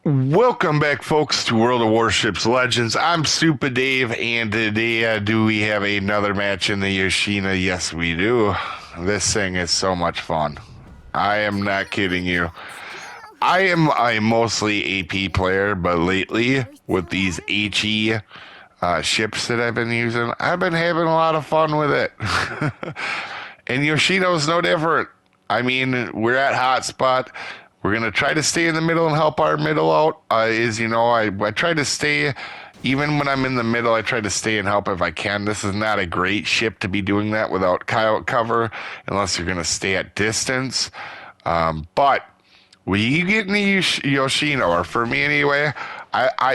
Welcome back, folks, to World of Warships Legends. I'm Soopa-Dave, and today do we have another match in the Yoshino? Yes, we do. This thing is so much fun. I am not kidding you. I am a mostly AP player, but lately, with these HE ships that I've been using, I've been having a lot of fun with it. And Yoshino's no different. I mean, we're at hotspot. We're going to try to stay in the middle and help our middle out. I try to stay, even when I'm in the middle, I try to stay and help if I can. This is not a great ship to be doing that without cover, unless you're going to stay at distance. But when you get in the Yoshino, or for me anyway,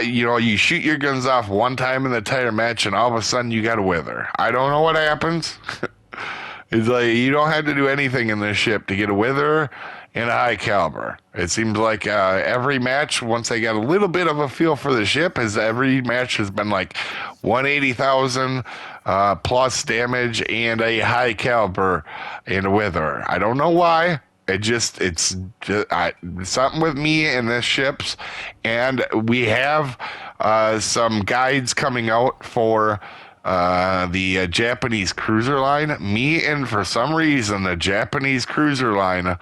you shoot your guns off one time in the entire match, and all of a sudden you got a Witherer. I don't know what happens. It's like you don't have to do anything in this ship to get a Witherer and a high caliber. It seems like every match, once I got a little bit of a feel for the ship, every match has been like 180,000 plus damage and a high caliber and a Witherer. I don't know why. It's just something with me and this ships, and we have some guides coming out for the Japanese cruiser line. And for some reason, the Japanese cruiser line,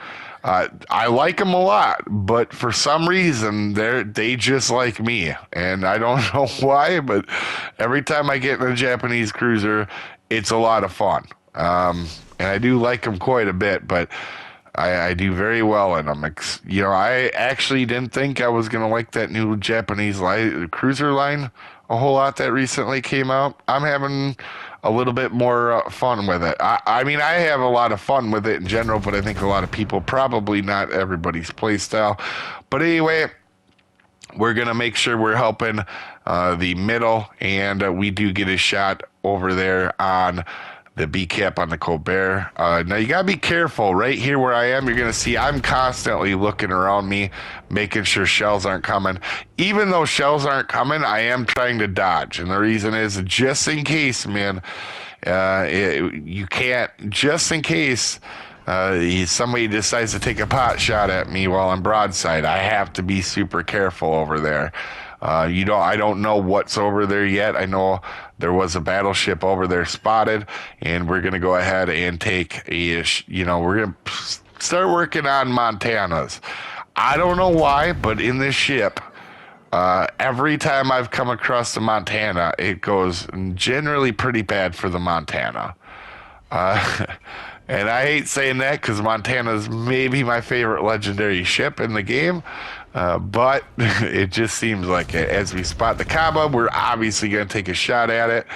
I like them a lot, but for some reason, they just like me, and I don't know why, but every time I get in a Japanese cruiser, it's a lot of fun. And I do like them quite a bit, but I do very well in them. I actually didn't think I was going to like that new Japanese cruiser line a whole lot that recently came out. I'm having a little bit more fun with it. I mean, I have a lot of fun with it in general, but I think a lot of people, probably not everybody's play style. But anyway, we're going to make sure we're helping the middle, and we do get a shot over there on the B cap on the Colbert. Now you gotta be careful. Right here where I am, you're gonna see I'm constantly looking around me, making sure shells aren't coming. Even though shells aren't coming, I am trying to dodge, and the reason is just in case, man. You can't, just in case somebody decides to take a pot shot at me while I'm broadside. I have to be super careful over there. I don't know what's over there yet. I know there was a battleship over there spotted, and we're going to go ahead and take we're going to start working on Montanas. I don't know why, but in this ship, every time I've come across the Montana, it goes generally pretty bad for the Montana. And I hate saying that because Montana's maybe my favorite legendary ship in the game. But it just seems like it. As we spot the Kaba, we're obviously going to take a shot at it.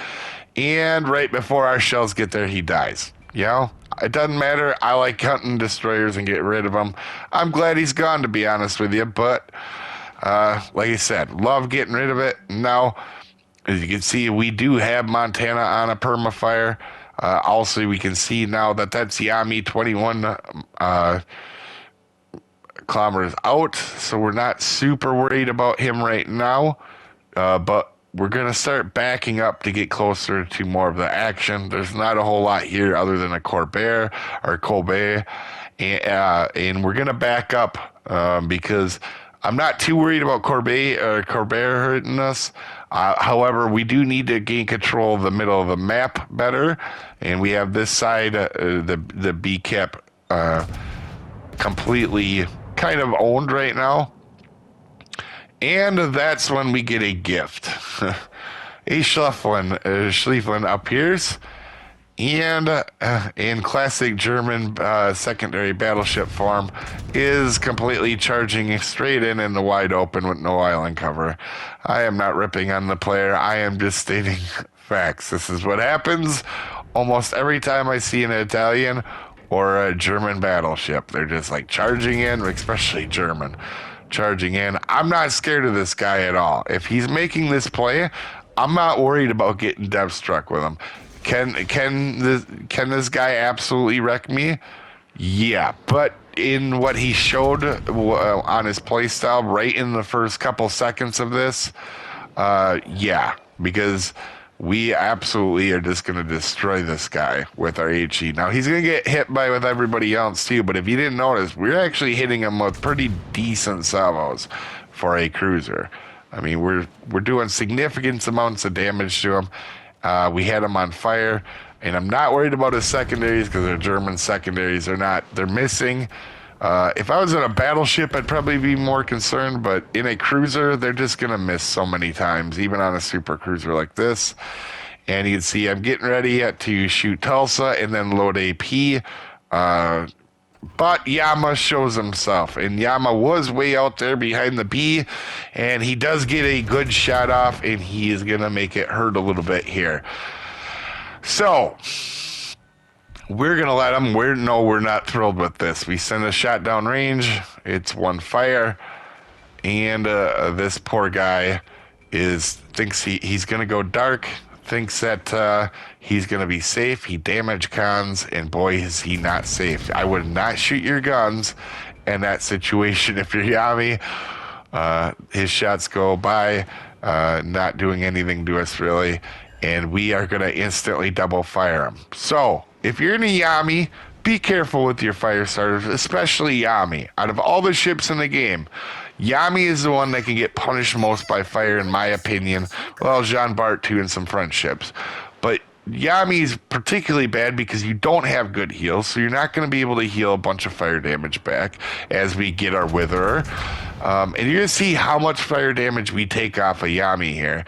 And right before our shells get there, he dies. It doesn't matter. I like hunting destroyers and getting rid of them. I'm glad he's gone, to be honest with you. But like I said, love getting rid of it. Now, as you can see, we do have Montana on a permafire. Also, we can see now that that's Yami 21 kilometers out, so we're not super worried about him right now. But we're going to start backing up to get closer to more of the action. There's not a whole lot here other than a Colbert, and we're going to back up because I'm not too worried about Colbert hurting us. However, we do need to gain control of the middle of the map better, and we have this side, the B cap, completely kind of owned right now. And that's when we get a gift. A Schlieflin appears, and in classic German secondary battleship form, is completely charging straight in the wide open with no island cover. I am not ripping on the player. I am just stating facts. This is what happens almost every time I see an Italian or a German battleship. They're just like charging in, especially German. Charging in. I'm not scared of this guy at all. If he's making this play, I'm not worried about getting dev struck with him. Can this guy absolutely wreck me? Yeah, but in what he showed on his playstyle right in the first couple seconds of this, yeah, because we absolutely are just going to destroy this guy with our HE. Now, he's going to get hit by with everybody else, too, but if you didn't notice, we're actually hitting him with pretty decent salvos for a cruiser. I mean, we're doing significant amounts of damage to him. We had him on fire, and I'm not worried about his secondaries because their German secondaries they're missing. If I was in a battleship, I'd probably be more concerned, but in a cruiser, they're just going to miss so many times, even on a super cruiser like this. And you can see I'm getting ready to shoot Tulsa and then load AP. But Yama shows himself, and Yama was way out there behind the B, and he does get a good shot off, and he is going to make it hurt a little bit here. So we're going to let him. We're not thrilled with this. We send a shot down range. It's one fire. And this poor guy thinks he's going to go dark, thinks that he's going to be safe. He damage cons, and boy, is he not safe. I would not shoot your guns in that situation if you're Yami. His shots go by, not doing anything to us really, and we are going to instantly double fire him. So if you're in a Yami, be careful with your fire starters, especially Yami. Out of all the ships in the game, Yami is the one that can get punished most by fire, in my opinion. Well, Jean Bart too, and some French ships. But Yami is particularly bad because you don't have good heals, so you're not going to be able to heal a bunch of fire damage back as we get our Witherer. And you're going to see how much fire damage we take off of Yami here.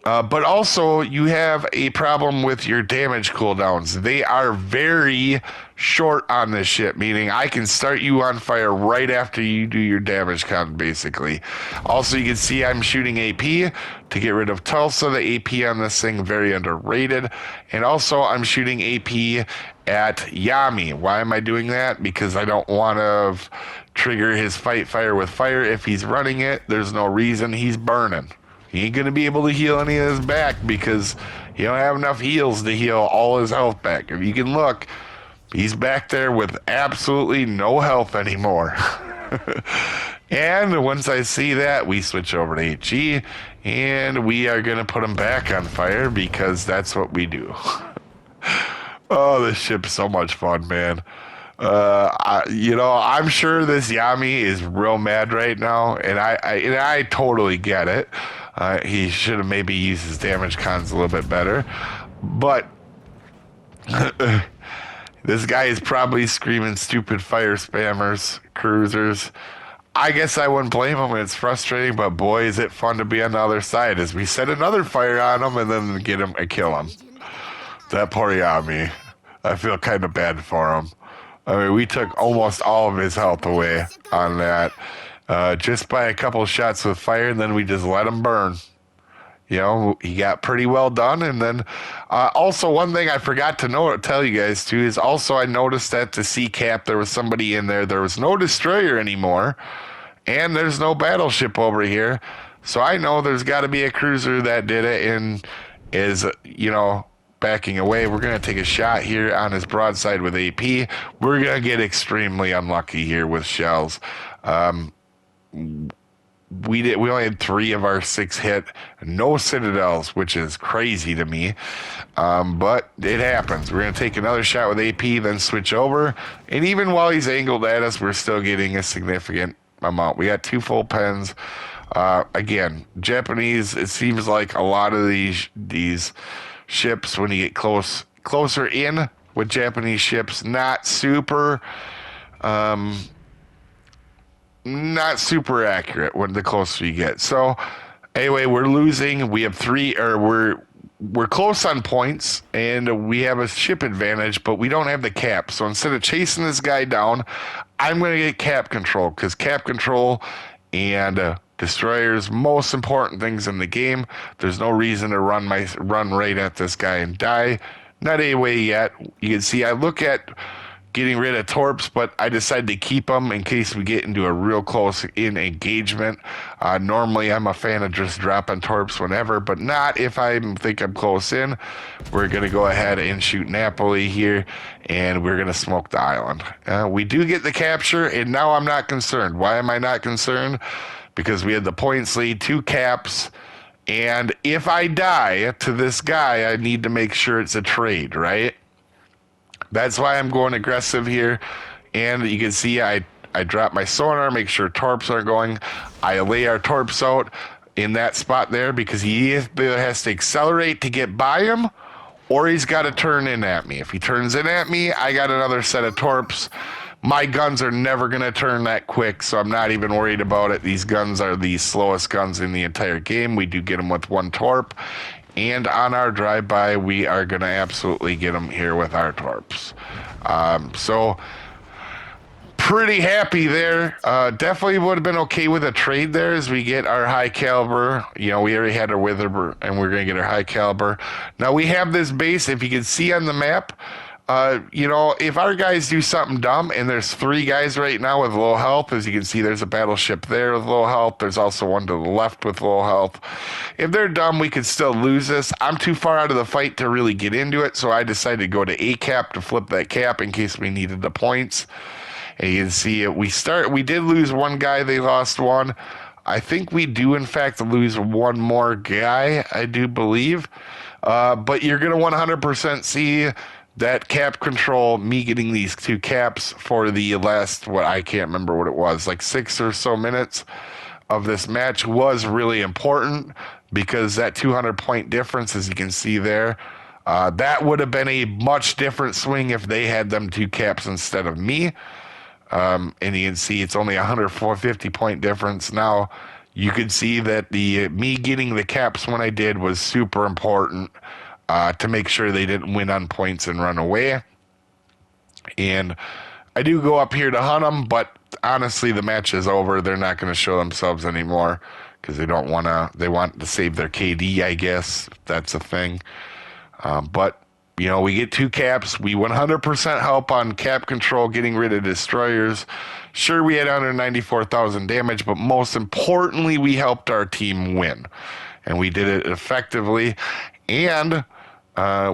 But also, you have a problem with your damage cooldowns. They are very short on this ship, meaning I can start you on fire right after you do your damage count, basically. Also, you can see I'm shooting AP to get rid of Tulsa. The AP on this thing, very underrated. And also, I'm shooting AP at Yami. Why am I doing that? Because I don't want to trigger his fight fire with fire. If he's running it, there's no reason. He's burning. He ain't going to be able to heal any of his back because he don't have enough heals to heal all his health back. If you can look, he's back there with absolutely no health anymore. And once I see that, we switch over to HE, and we are going to put him back on fire because that's what we do. Oh, this ship's so much fun, man. I'm sure this Yami is real mad right now, and I totally get it. He should have maybe used his damage cons a little bit better, but this guy is probably screaming stupid fire spammers, cruisers. I guess I wouldn't blame him. It's frustrating, but boy, is it fun to be on the other side as we set another fire on him and then get him and kill him. That poor Yami. I feel kind of bad for him. I mean, we took almost all of his health away on that just by a couple of shots with fire, and then we just let him burn. You know, he got pretty well done. And then also one thing I forgot to tell you guys too is also I noticed that the sea cap, there was somebody in there. There was no destroyer anymore, and there's no battleship over here. So I know there's got to be a cruiser that did it and is, backing away. We're going to take a shot here on his broadside with AP. We're going to get extremely unlucky here with shells. We only had 3 of our 6 hit, no citadels, which is crazy to me. But it happens. We're going to take another shot with AP, then switch over. And even while he's angled at us, we're still getting a significant amount. We got 2 full pens. Again, Japanese, it seems like a lot of these ships, when you get closer in with Japanese ships, not super accurate when the closer you get. So anyway, we're losing. We have we're close on points, and we have a ship advantage, but we don't have the cap. So instead of chasing this guy down, I'm going to get cap control, because cap control and destroyers, most important things in the game. There's no reason to run right at this guy and die. Not anyway yet. You can see I look at getting rid of torps, but I decided to keep them in case we get into a real close in engagement. Normally I'm a fan of just dropping torps whenever, but not if I think I'm close in. We're going to go ahead and shoot Napoli here, and we're going to smoke the island. We do get the capture, and now I'm not concerned. Why am I not concerned? Because we had the points lead, 2 caps, And if I die to this guy, I need to make sure it's a trade, right? That's why I'm going aggressive here. And you can see I drop my sonar, make sure torps are going. I lay our torps out in that spot there because he either has to accelerate to get by him or he's got to turn in at me. If he turns in at me, I got another set of torps. My guns are never going to turn that quick, so I'm not even worried about it. These guns are the slowest guns in the entire game. We do get them with one torp. And on our drive-by, we are going to absolutely get them here with our torps. So pretty happy there. Definitely would have been okay with a trade there as we get our high caliber. You know, we already had our Witherer, and we're going to get our high caliber. Now we have this base. If you can see on the map, you know, if our guys do something dumb, and there's 3 guys right now with low health, as you can see, there's a battleship there with low health. There's also one to the left with low health. If they're dumb, we could still lose this. I'm too far out of the fight to really get into it, so I decided to go to A cap to flip that cap in case we needed the points. And you can see it. We did lose one guy. They lost one. I think we do, in fact, lose one more guy, I do believe. But you're going to 100% see that cap control, me getting these 2 caps for the last, I can't remember what it was, like 6 or so minutes of this match was really important because that 200-point difference, as you can see there, that would have been a much different swing if they had them 2 caps instead of me. And you can see it's only a 150-point difference. Now, you can see that me getting the caps when I did was super important to make sure they didn't win on points and run away. And I do go up here to hunt them, but honestly, the match is over. They're not going to show themselves anymore because they want to save their KD, I guess, if that's a thing. But, you know, we get 2 caps. We 100% help on cap control, getting rid of destroyers. Sure, we had under 94,000 damage, but most importantly, we helped our team win. And we did it effectively. And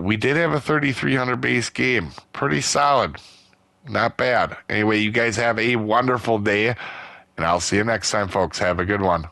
we did have a 3,300 base game. Pretty solid. Not bad. Anyway, you guys have a wonderful day. And I'll see you next time, folks. Have a good one.